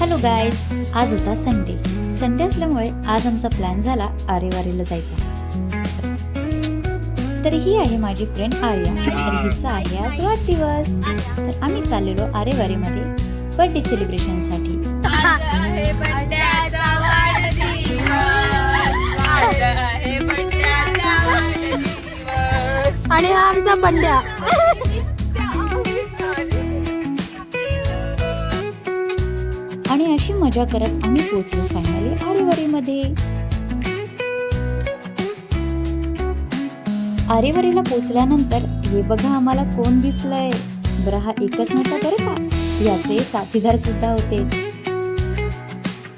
Hello guys, आज होता Sunday असल्यामुळे आज आमचा प्लॅन झाला आरेवारीला जायचा. तर ही आहे माझी फ्रेंड आर्या, तर हिचा आहे आज वाढदिवस. तर आम्ही चाललेलो आरेवारीमध्ये बर्थडे सेलिब्रेशनसाठी. आणि हा आमचा बंड्या. आणि अशी मजा करत आम्ही पोहोचलो फायनली आरेवारीमध्ये. आरेवारीला पोहोचल्यानंतर हे बघा आम्हाला कोण दिसलंय. बरं, हा एकच नव्हता बरं का, याचे साथीदार सुद्धा होते.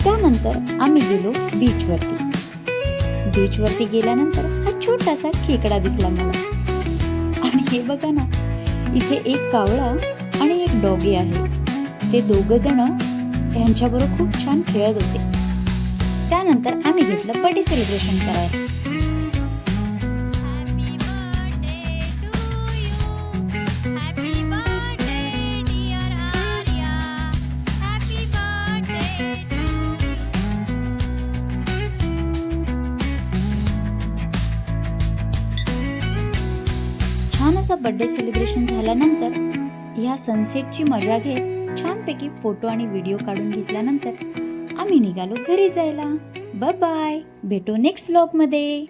त्यानंतर आम्ही गेलो बीचवरती गेल्यानंतर हा छोटासा खेकडा दिसला मला. आणि हे बघा ना, इथे एक कावळा आणि एक डॉगी आहे. ते दोघ जण यांच्याबरोबर खूप छान खेळत होते. त्यानंतर आम्ही घेतलं बर्थडे सेलिब्रेशन करायला. छान असा बर्थडे सेलिब्रेशन झाल्यानंतर या सनसेटची मजा घेत छानपैकी फोटो आणि व्हिडिओ काढून घेतल्यानंतर आम्ही निघालो घरी जायला. बाय बाय, भेटू नेक्स्ट व्लॉग मध्ये.